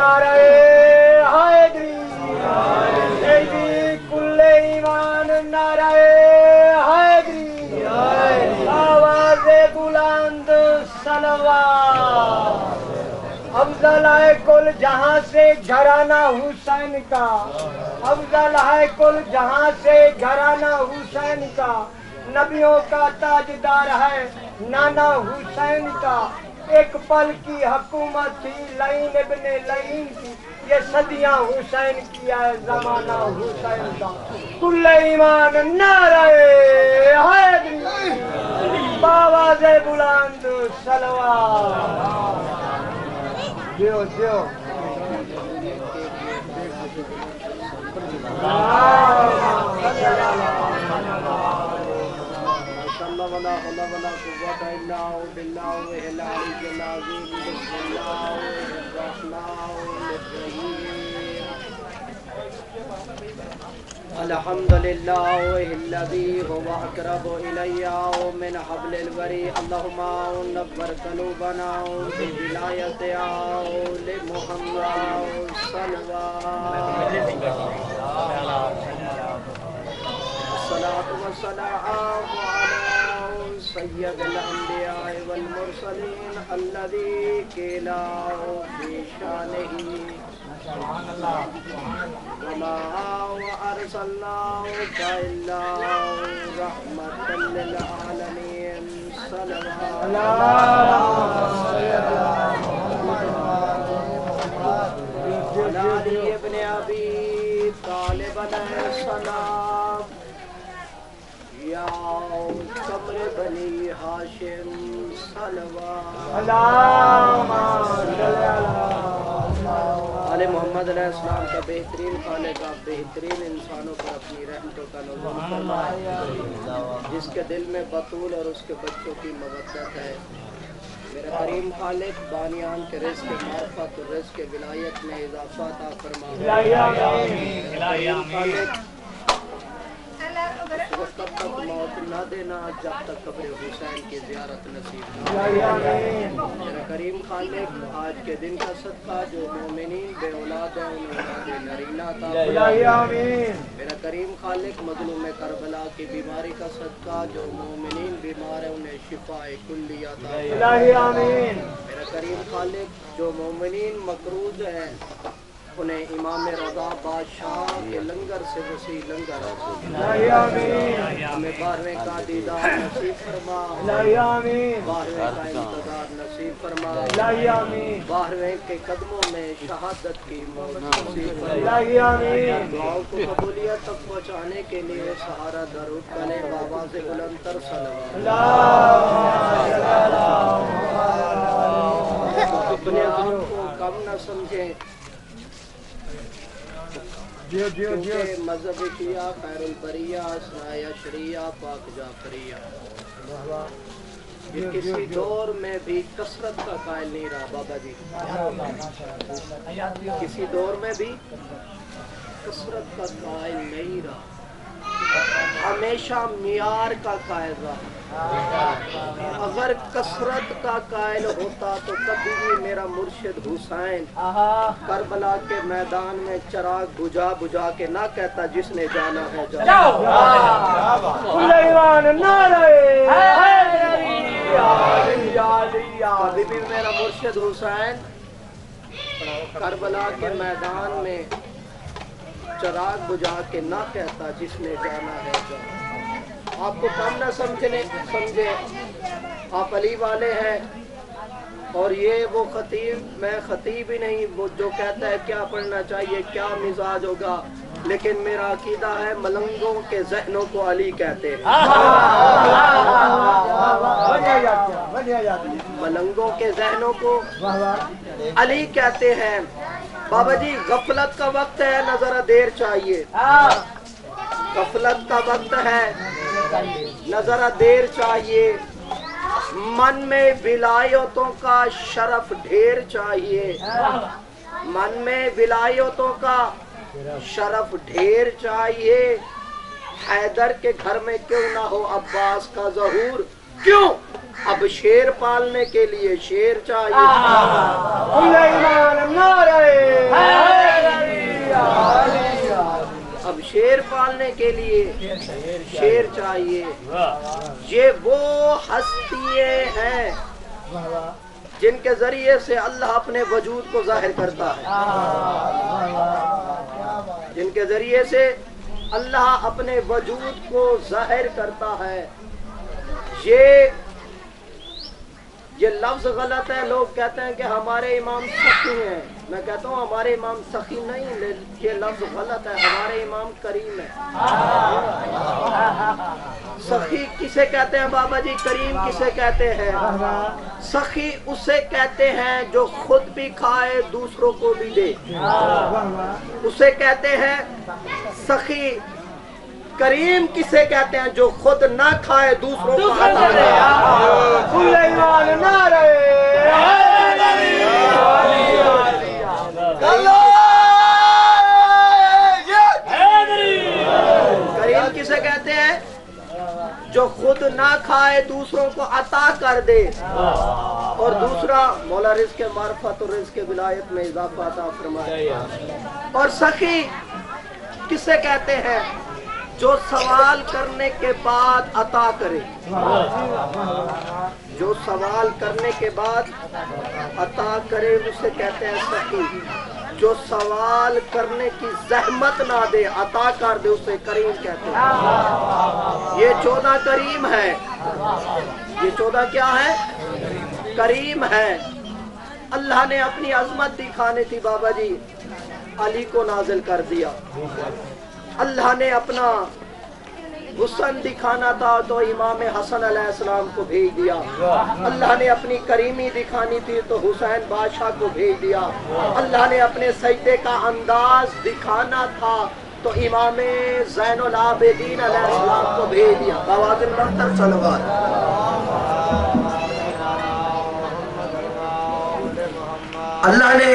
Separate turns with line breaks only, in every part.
نعرہ حیدری کل ایمان نعرہ حیدری آواز بلند صلوات افضل ہے کل جہاں سے گھرانہ حسین کا افضل ہے کل جہاں سے گھرانہ حسین کا نبیوں کا تاجدار ہے نانا حسین کا ایک پل کی حکومت تھی لعین ابن لعین کی یہ صدیاں حسین کیا ہے زمانہ حسین کا کل ایمان نعرہ حیدری بآواز بلند صلوات دیو دیو ولا حول ولا قوة إلا بالله العلي العظيم بسم الله الرحمن الرحيم الحمد لله الذي هو أقرب إلي من حبل الوريد اللهم نور قلوبنا بولاية آل محمد صلوات الصلاة والسلام على سید الانبیاء والمرسلین الذی قیل فی شانہ وما ارسلناک الا رحمۃ للعالمین صلوات علی ابن ابی طالب علیہ السلام یا قبر بنی ہاشم صلوات آل محمد علیہ السلام کا بہترین خالق آپ بہترین انسانوں پر اپنی رحمتوں کا نزول فرمائے جس کے دل میں بطول اور اس کے بچوں کی مودت ہے میرا کریم خالق بانیان کے رزق معرفت اور رزق ولایت میں اضافہ عطا فرمائے کریم خالق تب تک موت نہ دینا جب تک قبر حسین کی زیارت نصیب نہ میرا کریم خالق آج کے دن کا صدقہ جو مومنین بے اولاد ہیں انہیں اولاد نرینہ عطا فرمائے میرا کریم خالق مظلوم کربلا کی بیماری کا صدقہ جو مومنین بیمار ہیں انہیں شفاء کلی عطا فرمائے میرا کریم خالق جو مومنین مقروض ہیں انہیں امام رضا بادشاہ کے لنگر سے وسیع لنگر ہمیں 12ویں کا دیدار نصیب فرما 12ویں کا انتظار نصیب فرما 12ویں کے قدموں میں شہادت کی موت نصیب فرما دعاؤں کو قبولیت تک پہنچانے کے لیے سہارا درود کرے بابا سے بلند تر صلوات اپنے آپ کو کم نہ سمجھیں کیونکہ مذہب کیا خیر البریہ اسرائیہ شریعہ پاک جعفریہ یہ کسی دور میں بھی کثرت کا قائل نہیں رہا بابا جی کسی دور میں بھی کثرت کا قائل نہیں رہا ہمیشہ معیار کا قائل رہا اگر کثرت کا قائل ہوتا تو کبھی بھی میرا مرشد حسین کربلا کے میدان میں چراغ بجھا بجھا کے نہ کہتا جس نے جانا ہے جاؤ کبھی بھی میرا مرشد حسین کربلا کے میدان میں چراغ بجھا کے نہ کہتا جس نے جانا ہے جاؤ آپ کو کم نہ سمجھے آپ علی والے ہیں اور یہ وہ خطیب میں خطیب ہی نہیں وہ جو کہتا ہے کیا پڑھنا چاہیے کیا مزاج ہوگا لیکن میرا عقیدہ ہے ملنگوں کے ذہنوں کو علی کہتے ہیں ملنگوں کے ذہنوں کو علی کہتے ہیں بابا جی غفلت کا وقت ہے نہ ذرا دیر چاہیے غفلت کا وقت ہے نہ ذرا دیر چاہیے من میں ولایتوں کا شرف ڈھیر چاہیے من میں ولایتوں کا شرف ڈھیر چاہیے حیدر کے گھر میں کیوں نہ ہو عباس کا ظہور کیوں اب شیر پالنے کے لیے شیر چاہیے
پالنے کے لیے شیر چاہیے. یہ وہ ہستیاں ہیں جن کے ذریعے سے اللہ اپنے وجود کو ظاہر کرتا ہے, جن کے ذریعے سے اللہ اپنے وجود کو ظاہر کرتا ہے. یہ لفظ غلط ہے. لوگ کہتے ہیں کہ ہمارے امام سخی ہیں. میں کہتا ہوں ہمارے امام سخی نہیں, یہ لفظ غلط ہے. ہمارے امام کریم ہے. سخی کسے کہتے ہیں بابا جی؟ کریم کسے کہتے ہیں؟ سخی اسے کہتے ہیں جو خود بھی کھائے دوسروں کو بھی دے, اسے کہتے ہیں سخی. کریم کسے کہتے ہیں؟ جو خود نہ کھائے دوسروں کو عطا کرے. کریم کسے کہتے ہیں؟ جو خود نہ کھائے دوسروں کو عطا کر دے. اور دوسرا مولا رزق معرفت اور رزق ولایت میں اضافہ عطا فرمائے. اور سخی کسے کہتے ہیں؟ جو سوال کرنے کے بعد عطا کرے. جو سوال کرنے کے بعد عطا کرے اسے کہتے ہیں سخی. جو سوال کرنے کی زحمت نہ دے, عطا کر دے, اسے کریم کہتے ہیں. یہ 14 کریم ہے. یہ 14 کیا ہے؟ کریم ہے. اللہ نے اپنی عظمت دکھانی تھی بابا جی, علی کو نازل کر دیا. اللہ نے اپنا حسن دکھانا تھا تو امام حسن علیہ السلام کو بھیج دیا. اللہ نے اپنی کریمی دکھانی تھی تو حسین بادشاہ کو بھیج دیا. اللہ نے اپنے سجدے کا انداز دکھانا تھا تو امام زین العابدین علیہ السلام کو بھیج دیا. آواز برتر صلوات. اللہ نے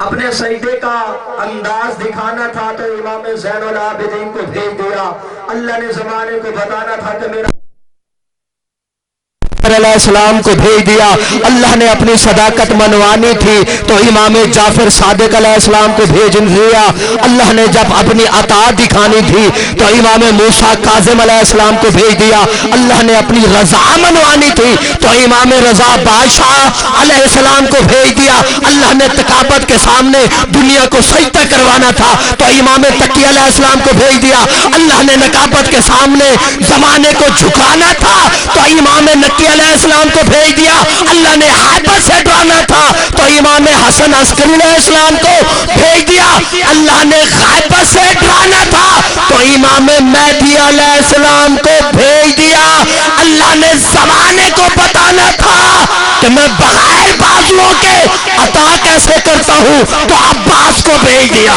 اپنے سجدے کا انداز دکھانا تھا تو امام زین العابدین کو بھیج دیا. اللہ نے زمانے کو بتانا تھا کہ میرا علیہ السلام کو بھیج دیا. اللہ نے اپنی صداقت منوانی تھی تو امام جعفر صادق علیہ السلام کو بھیج دیا. اللہ نے جب اپنی عطا دکھانی تھی تو امام موسیٰ کاظم علیہ السلام کو بھیج دیا. اللہ نے اپنی رضا منوانی تھی تو امام رضا بادشاہ علیہ السلام کو بھیج دیا. اللہ نے تکابت کے سامنے دنیا کو سجدہ کروانا تھا تو امام تقی علیہ السلام کو بھیج دیا. اللہ نے نکابت کے سامنے زمانے کو جھکانا تھا تو امام نقی علیہ السلام کو بھیج دیا. اللہ نے حیبت سے ڈرانا تھا تو امام حسن عسکری علیہ السلام کو بھیج دیا. اللہ نے غیبت سے ڈرانا تھا تو امام مہدی علیہ السلام کو بھیج دیا. اللہ نے زمانے کو بتانا تھا کہ میں بغیر بازوؤں کے عطا کیسے کرتا ہوں تو عباس کو بھیج دیا.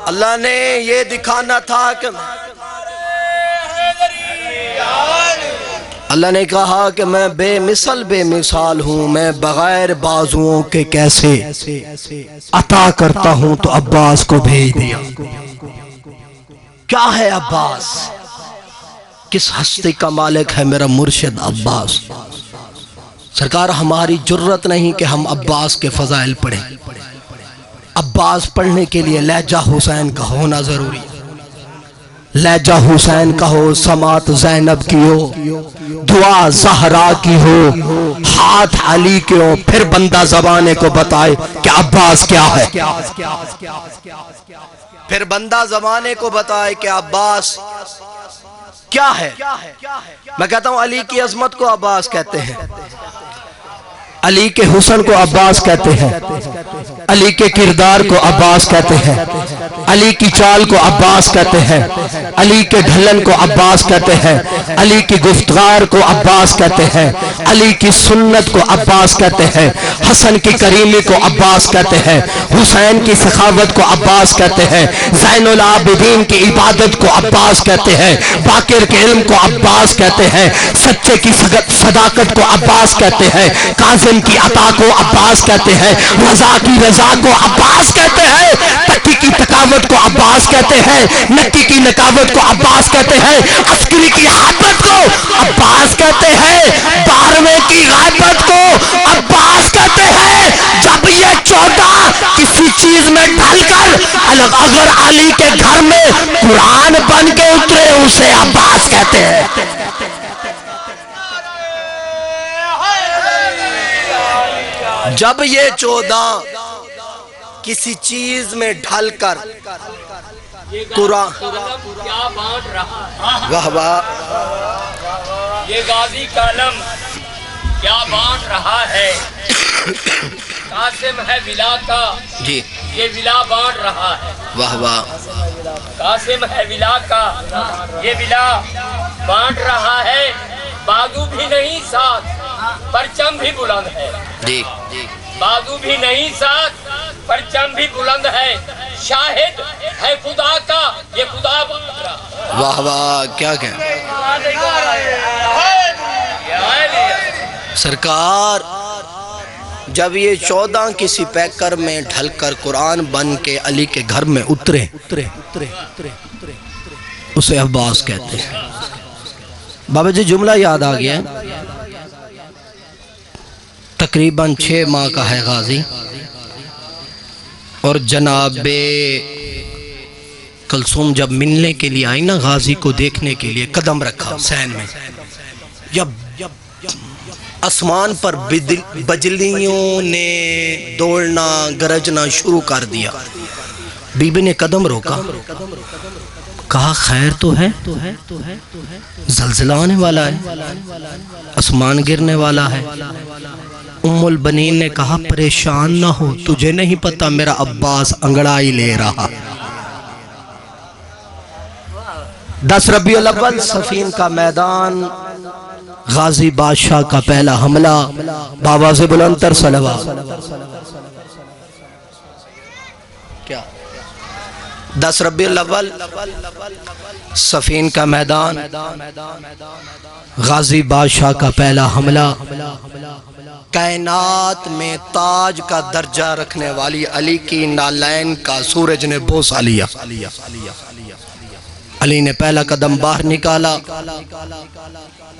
اللہ نے یہ دکھانا تھا کہ اللہ نے کہا کہ میں بے مثال ہوں, میں بغیر بازوؤں کے کیسے عطا کرتا ہوں تو عباس کو بھیج دیا. کیا ہے عباس؟ کس ہستی کا مالک ہے میرا مرشد عباس؟ سرکار ہماری جرت نہیں کہ ہم عباس کے فضائل پڑھیں. عباس پڑھنے کے لیے لہجہ حسین کا ہونا ضروری. لہجہ حسین کا ہو, سماعت زینب کی ہو, دعا زہرا کی ہو, ہاتھ علی کے ہو, پھر بندہ زبانے کو بتائے کہ عباس کیا ہے. پھر بندہ زمانے کو بتائے کہ عباس کیا ہے. میں کہتا ہوں علی کی عظمت کو عباس کہتے ہیں, علی کے حسن کو عباس کہتے ہیں, علی کے کردار کو عباس کہتے ہیں, علی کی چال کو عباس کہتے ہیں, علی کے ڈھلن کو عباس کہتے ہیں, علی کی گفتگار کو عباس کہتے ہیں, علی کی سنت کو عباس کہتے ہیں, حسن کی کریمی کو عباس کہتے ہیں, حسین کی سخاوت کو عباس کہتے ہیں, زین العابدین کی عبادت کو عباس کہتے ہیں, باقر کے علم کو عباس کہتے ہیں, سچے کی صداقت کو عباس کہتے ہیں, کاظم کی عطا کو عباس کہتے ہیں, رضا کی رضا کو عباس کہتے ہیں, تقی کی تقاوت کو عباس کہتے ہیں, نقی کی نقاوت کو عباس کہتے ہیں, عسکری کی حیبت کو عباس کہتے ہیں, 12ویں کی غیبت کو عباس کہتے ہیں. جب یہ 14 کسی چیز میں ڈھل کر اگر علی کے گھر میں قرآن بن کے اترے اسے عباس کہتے ہیں. جب یہ 14 کسی چیز میں ڈھل کر قرآن
کیا بانٹ رہا ہے،
واہ واہ،
یہ غازی کالم کیا بانٹ رہا ہے. قاسم ہے ولا کا،
جی
یہ ولا بانٹ رہا ہے.
واہ واہ،
قاسم ہے ولا کا، یہ ولا بانٹ رہا ہے. بازو بھی نہیں ساتھ، پرچم بھی بلند ہے.
جی
بازو بھی نہیں ساتھ، پرچم بھی بلند ہے. شاہد ہے خدا کا، یہ خدا بانٹ رہا ہے.
واہ واہ، کیا کہ سرکار جب یہ 14 کسی پیکر میں ڈھل کر قرآن بن کے علی کے گھر میں اترے اسے عباس کہتے ہیں. بابا جی جملہ یاد آ گیا ہے. تقریباً 6 ماہ کا ہے غازی، اور جناب کلثوم جب ملنے کے لیے آئی نا غازی کو دیکھنے کے لیے، قدم رکھا حسین میں، جب آسمان پر بجلیوں نے دوڑنا گرجنا شروع کر دیا، بی بی نے قدم روکا، کہا خیر تو ہے، زلزلہ آنے والا ہے، آسمان گرنے والا ہے. ام البنین نے کہا پریشان نہ ہو، تجھے نہیں پتا میرا عباس انگڑائی لے رہا. 10 ربیع الاول صفین کا میدان، غازی بادشاہ کا پہلا حملہ، باواز بلند تر صلوات. کیا 10 ربیع الاول صفین کا میدان، غازی بادشاہ کا پہلا حملہ. کائنات میں تاج کا درجہ رکھنے والی علی کی نالین کا سورج نے بوسہ لیا. علی نے پہلا قدم باہر نکالا،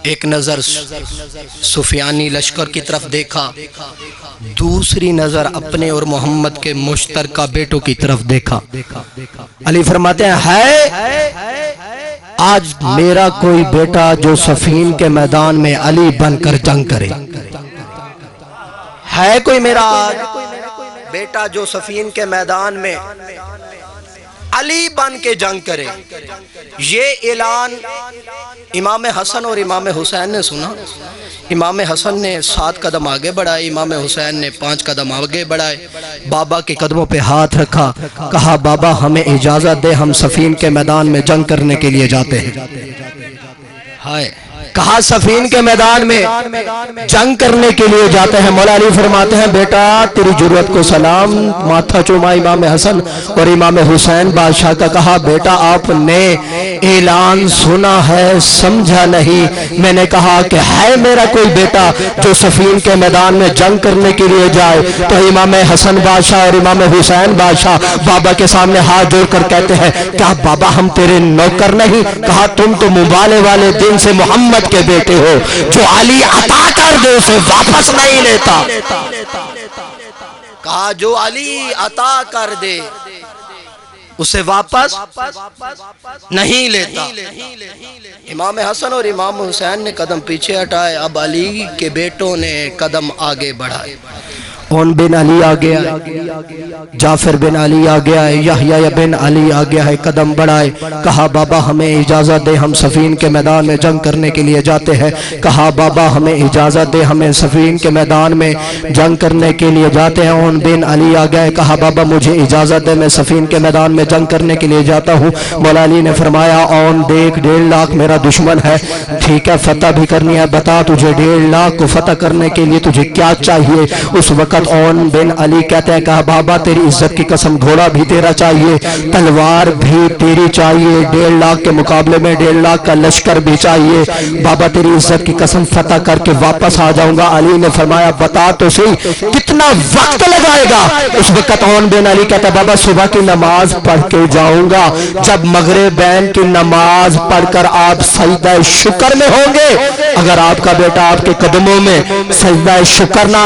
ایک نظر سفیانی لشکر کی طرف دیکھا، دوسری نظر اپنے اور محمد کے مشترکہ بیٹوں کی طرف دیکھا. علی فرماتے ہیں آج میرا کوئی بیٹا جو صفین کے میدان میں علی بن کر جنگ کرے، ہے کوئی میرا آج بیٹا جو صفین کے میدان میں علی بن کے جنگ کرے. یہ اعلان امام حسن اور امام حسین نے سنا. امام حسن نے 7 قدم آگے بڑھائے، امام حسین نے 5 قدم آگے بڑھائے. بابا کے قدموں پہ ہاتھ رکھا، کہا بابا ہمیں اجازت دے، ہم صفین کے میدان میں جنگ کرنے کے لیے جاتے ہیں. ہائے، کہا صفین کے میدان میں جنگ کرنے کے لیے جاتے ہیں. مولا علی فرماتے ہیں بیٹا تیری جرأت کو سلام. ماتھا چوما امام حسن اور امام حسین بادشاہ کا، کہا بیٹا آپ نے اعلان سنا ہے سمجھا نہیں. میں نے کہا کہ ہے میرا کوئی بیٹا جو صفین کے میدان میں جنگ کرنے کے لیے جائے. تو امام حسن بادشاہ اور امام حسین بادشاہ بابا کے سامنے ہاتھ جوڑ کر کہتے ہیں کیا بابا ہم تیرے نوکر نہیں؟ کہا تم تو مبالے والے دن سے محمد کے بیٹے ہو، جو علی عطا کر دے اسے واپس نہیں لیتا. کہا جو علی عطا کر دے اسے واپس نہیں لیتا. امام حسن اور امام حسین نے قدم پیچھے ہٹائے، اب علی کے بیٹوں نے قدم آگے بڑھائے. اون بن علی آ گیا ہے، جعفر بن علی آ گیا ہے، یحییٰ بن علی آ گیا ہے، قدم بڑھائے. کہا بابا ہمیں اجازت دے، ہم صفین کے میدان میں جنگ کرنے کے لیے جاتے ہیں. کہا بابا ہمیں اجازت دے، ہمیں صفین کے میدان میں جنگ کرنے کے لیے جاتے ہیں. اون بن علی آ گیا ہے، کہا بابا مجھے اجازت دے، میں صفین کے میدان میں جنگ کرنے کے لیے جاتا ہوں. مولا علی نے فرمایا اون دیکھ 1.5 لاکھ میرا دشمن ہے، ٹھیک ہے فتح بھی کرنی ہے، بتا تجھے 1.5 لاکھ کو فتح کرنے کے لیے تجھے کیا چاہیے. اس وقت اون بن علی کہتے ہیں کہا بابا تیری عزت کی قسم گھوڑا بھی تیرا چاہیے، تلوار بھی تیری چاہیے، 1.5 لاکھ کے مقابلے میں 1.5 لاکھ کا لشکر بھی چاہیے. بابا تیری عزت کی قسم فتح کر کے واپس آ جاؤں گا. علی نے فرمایا بتا تو صحیح کتنا وقت لگائے گا. اس وقت اون بن علی کہتا ہے بابا صبح کی نماز پڑھ کے جاؤں گا، جب مغربین کی نماز پڑھ کر آپ سجدہ شکر میں ہوں گے، اگر آپ کا بیٹا آپ کے قدموں میں سجدہ شکر نہ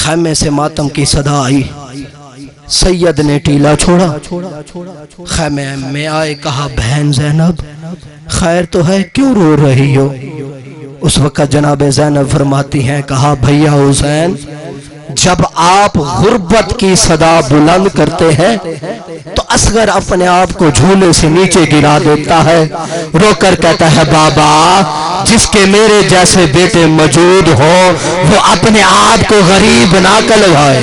خیمے سے ماتم کی صدا آئی، سید نے ٹیلا چھوڑا، خیمے میں آئے، کہا بہن زینب خیر تو ہے، کیوں رو رہی ہو؟ اس وقت جناب زینب فرماتی ہیں، کہا بھیا حسین جب آپ غربت کی صدا بلند کرتے ہیں تو اصغر اپنے آپ کو جھولے سے نیچے گرا دیتا ہے، رو کر کہتا ہے بابا جس کے میرے جیسے بیٹے موجود ہوں وہ اپنے آپ کو غریب نہ کہلوائے۔